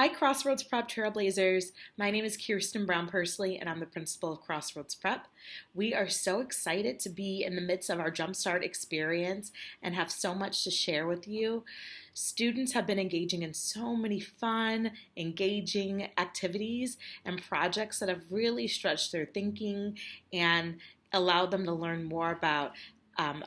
Hi, Crossroads Prep Trailblazers. My name is Kirsten Brown-Persley, and I'm the principal of Crossroads Prep. We are so excited to be in the midst of our Jumpstart experience and have so much to share with you. Students have been engaging in so many fun, engaging activities and projects that have really stretched their thinking and allowed them to learn more about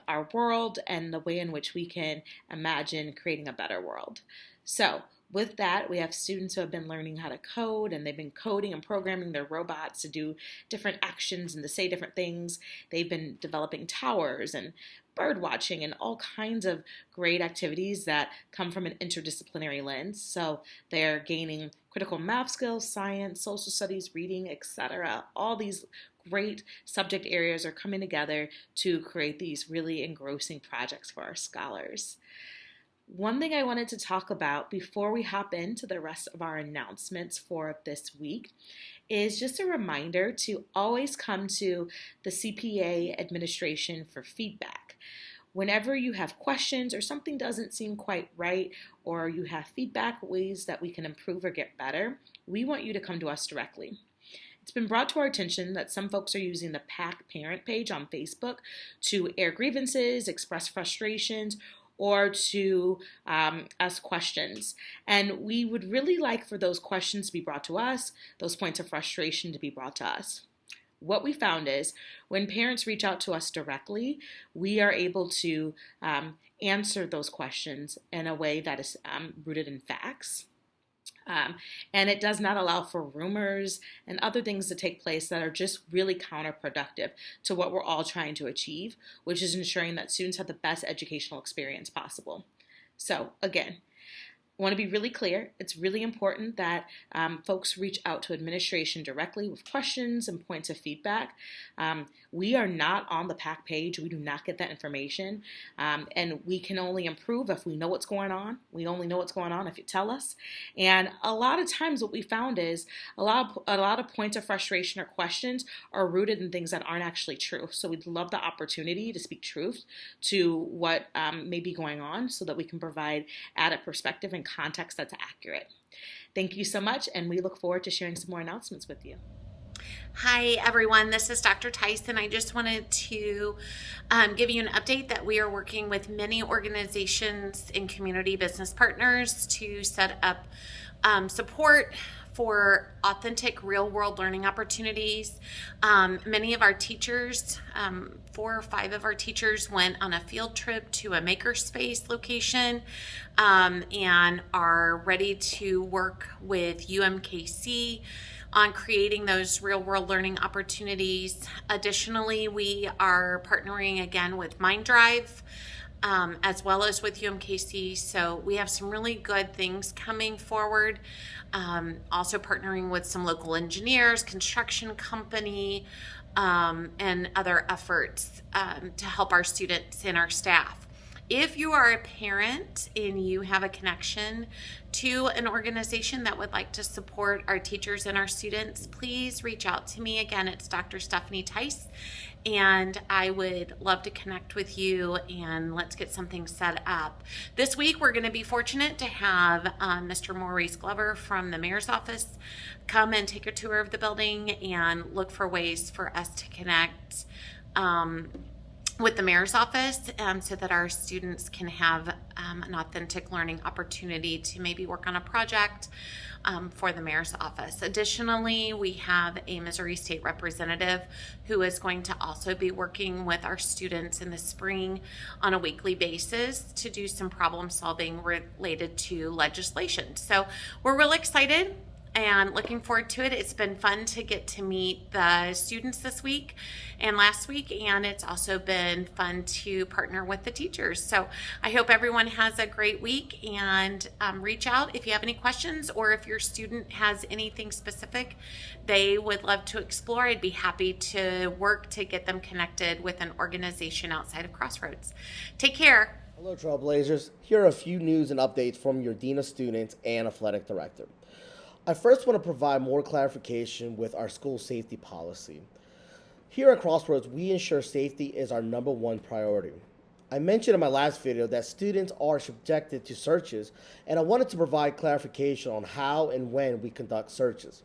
our world and the way in which we can imagine creating a better world. So, with that, we have students who have been learning how to code, and they've been coding and programming their robots to do different actions and to say different things. They've been developing towers and bird watching and all kinds of great activities that come from an interdisciplinary lens. So they're gaining critical math skills, science, social studies, reading, etc. All these great subject areas are coming together to create these really engrossing projects for our scholars. One thing I wanted to talk about before we hop into the rest of our announcements for this week is just a reminder to always come to the CPA administration for feedback. Whenever you have questions or something doesn't seem quite right, or you have feedback, ways that we can improve or get better, we want you to come to us directly. It's been brought to our attention that some folks are using the PAC parent page on Facebook to air grievances, express frustrations, or to ask questions. And we would really like for those questions to be brought to us, those points of frustration to be brought to us. What we found is when parents reach out to us directly, we are able to answer those questions in a way that is rooted in facts. And it does not allow for rumors and other things to take place that are just really counterproductive to what we're all trying to achieve, which is ensuring that students have the best educational experience possible. So again, I want to be really clear. It's really important that folks reach out to administration directly with questions and points of feedback. We are not on the PAC page. We do not get that information. And we can only improve if we know what's going on. We only know what's going on if you tell us. And a lot of times what we found is a lot of points of frustration or questions are rooted in things that aren't actually true. So we'd love the opportunity to speak truth to what may be going on so that we can provide added perspective and context that's accurate. Thank you so much, and we look forward to sharing some more announcements with you. Hi everyone, this is Dr. Tyson. I just wanted to give you an update that we are working with many organizations and community business partners to set up support for authentic real-world learning opportunities. Many of our teachers, 4 or 5 of our teachers went on a field trip to a makerspace location and are ready to work with UMKC on creating those real-world learning opportunities. Additionally, we are partnering again with MindDrive, as well as with UMKC. So we have some really good things coming forward. Also partnering with some local engineers, construction company, and other efforts to help our students and our staff. If you are a parent and you have a connection to an organization that would like to support our teachers and our students, please reach out to me. Again, it's Dr. Stephanie Tice, and I would love to connect with you and let's get something set up. This week, we're going to be fortunate to have Mr. Maurice Glover from the mayor's office come and take a tour of the building and look for ways for us to connect with the mayor's office so that our students can have an authentic learning opportunity to maybe work on a project for the mayor's office. Additionally, we have a Missouri State representative who is going to also be working with our students in the spring on a weekly basis to do some problem solving related to legislation. So we're really excited and looking forward to it. It's been fun to get to meet the students this week and last week, and it's also been fun to partner with the teachers. So I hope everyone has a great week, and reach out if you have any questions or if your student has anything specific they would love to explore. I'd be happy to work to get them connected with an organization outside of Crossroads. Take care. Hello, Trailblazers. Here are a few news and updates from your Dean of Students and Athletic Director. I first want to provide more clarification with our school safety policy. Here at Crossroads, we ensure safety is our #1 priority. I mentioned in my last video that students are subjected to searches, and I wanted to provide clarification on how and when we conduct searches.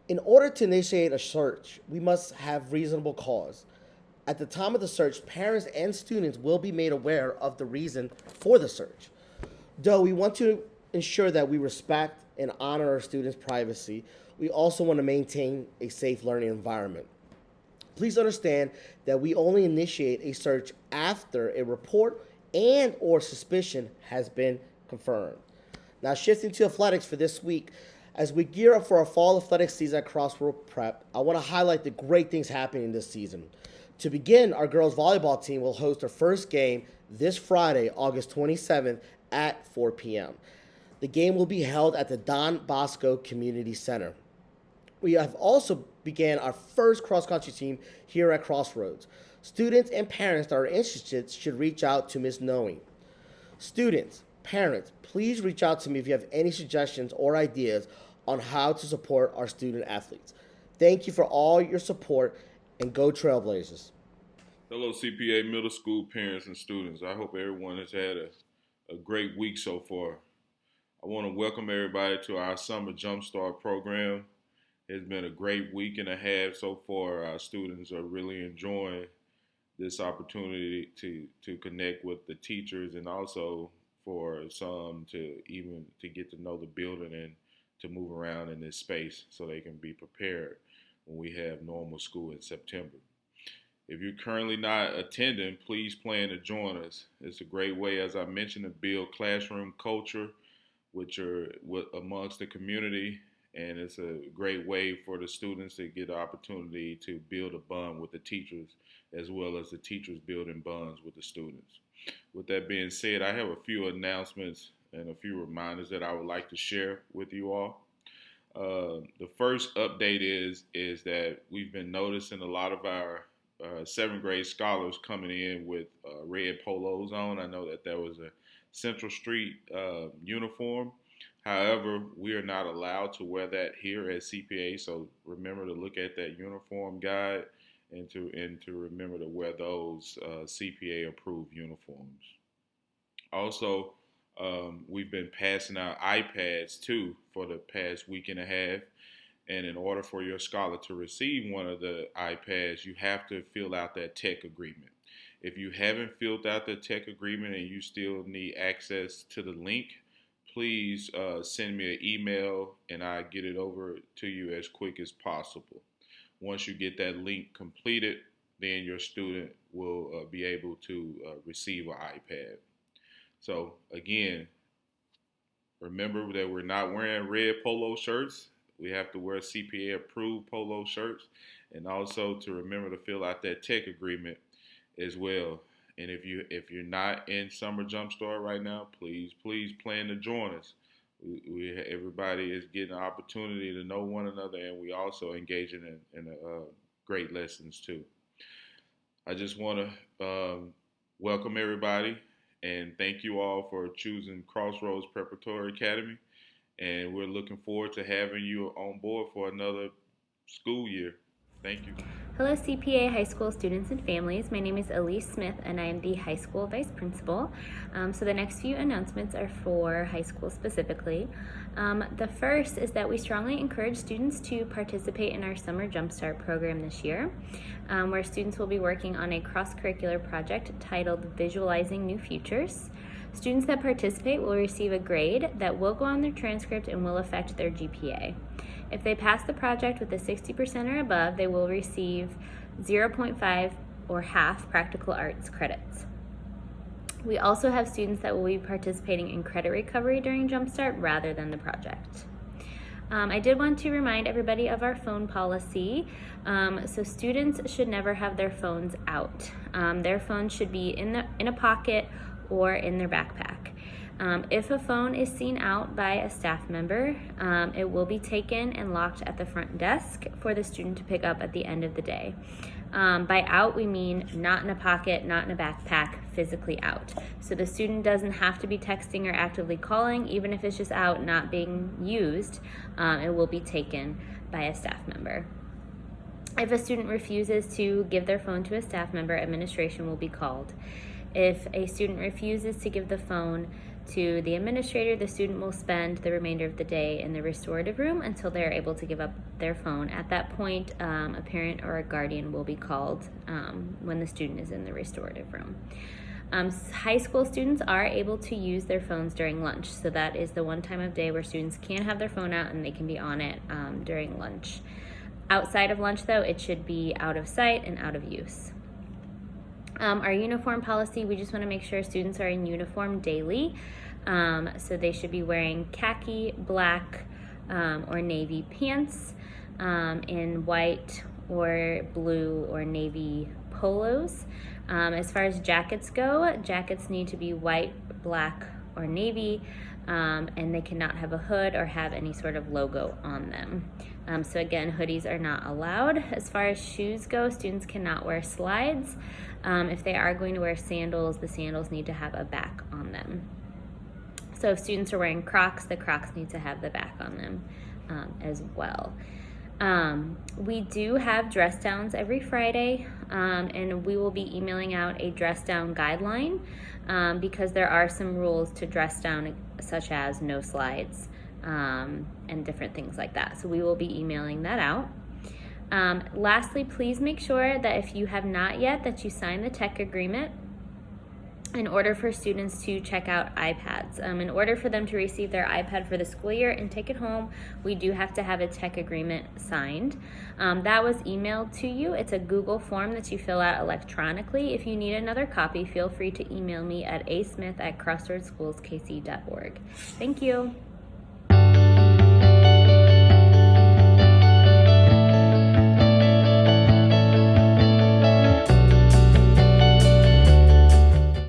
In order to initiate a search, we must have reasonable cause. At the time of the search, parents and students will be made aware of the reason for the search. Though we want to ensure that we respect and honor our students' privacy, we also want to maintain a safe learning environment. Please understand that we only initiate a search after a report and or suspicion has been confirmed. Now, shifting to athletics for this week, as we gear up for our fall athletic season at Crossroads Prep, I want to highlight the great things happening this season. To begin, our girls volleyball team will host their first game this Friday, August 27th at 4 p.m. The game will be held at the Don Bosco Community Center. We have also began our first cross-country team here at Crossroads. Students and parents that are interested should reach out to Ms. Knowing. Students, parents, please reach out to me if you have any suggestions or ideas on how to support our student athletes. Thank you for all your support, and go Trailblazers. Hello, CPA middle school parents and students. I hope everyone has had a great week so far. I want to welcome everybody to our Summer Jumpstart program. It's been a great week and a half so far. Our students are really enjoying this opportunity to connect with the teachers, and also for some to get to know the building and to move around in this space so they can be prepared when we have normal school in September. If you're currently not attending, please plan to join us. It's a great way, as I mentioned, to build classroom culture, which are amongst the community, and it's a great way for the students to get the opportunity to build a bond with the teachers, as well as the teachers building bonds with the students. With that being said, I have a few announcements and a few reminders that I would like to share with you all. The first update is that we've been noticing a lot of our 7th grade scholars coming in with red polos on. I know that was a Central Street uniform. However, we are not allowed to wear that here at CPA, so remember to look at that uniform guide and to remember to wear those CPA approved uniforms. Also, we've been passing out iPads too for the past week and a half. And in order for your scholar to receive one of the iPads, you have to fill out that tech agreement. If you haven't filled out the tech agreement and you still need access to the link, please send me an email and I'll get it over to you as quick as possible. Once you get that link completed, then your student will be able to receive an iPad. So again, remember that we're not wearing red polo shirts. We have to wear CPA approved polo shirts, and also to remember to fill out that tech agreement as well. And if you're not in Summer Jumpstart right now, please plan to join us. Everybody is getting an opportunity to know one another, and we also engaging in great lessons too. I just want to welcome everybody and thank you all for choosing Crossroads Preparatory Academy. And we're looking forward to having you on board for another school year. Thank you. Hello CPA high school students and families. My name is Elise Smith and I am the high school vice principal. So the next few announcements are for high school specifically. The first is that we strongly encourage students to participate in our Summer Jumpstart program this year, where students will be working on a cross-curricular project titled Visualizing New Futures. Students that participate will receive a grade that will go on their transcript and will affect their GPA. If they pass the project with a 60% or above, they will receive 0.5 or half practical arts credits. We also have students that will be participating in credit recovery during Jumpstart rather than the project. I did want to remind everybody of our phone policy. So students should never have their phones out. Their phone should be in a pocket or in their backpack. If a phone is seen out by a staff member, it will be taken and locked at the front desk for the student to pick up at the end of the day. By out, we mean not in a pocket, not in a backpack, physically out. So the student doesn't have to be texting or actively calling, even if it's just out, not being used, it will be taken by a staff member. If a student refuses to give their phone to a staff member, administration will be called. If a student refuses to give the phone to the administrator, the student will spend the remainder of the day in the restorative room until they are able to give up their phone. At that point, a parent or a guardian will be called when the student is in the restorative room. High school students are able to use their phones during lunch, so that is the one time of day where students can have their phone out and they can be on it during lunch. Outside of lunch, though, it should be out of sight and out of use. Our uniform policy, we just want to make sure students are in uniform daily. So they should be wearing khaki, black, or navy pants, in white or blue or navy polos. As far as jackets go, jackets need to be white, black, or navy, and they cannot have a hood or have any sort of logo on them. So again, hoodies are not allowed. As far as shoes go, students cannot wear slides. If they are going to wear sandals, the sandals need to have a back on them. So if students are wearing Crocs, the Crocs need to have the back on them as well. We do have dress downs every Friday, and we will be emailing out a dress down guideline because there are some rules to dress down, such as no slides and different things like that. So we will be emailing that out. Lastly, please make sure that if you have not yet, that you sign the tech agreement in order for students to check out iPads. In order for them to receive their iPad for the school year and take it home, we do have to have a tech agreement signed. That was emailed to you. It's a Google form that you fill out electronically. If you need another copy, feel free to email me at asmith@crossroadsschoolskc.org. Thank you.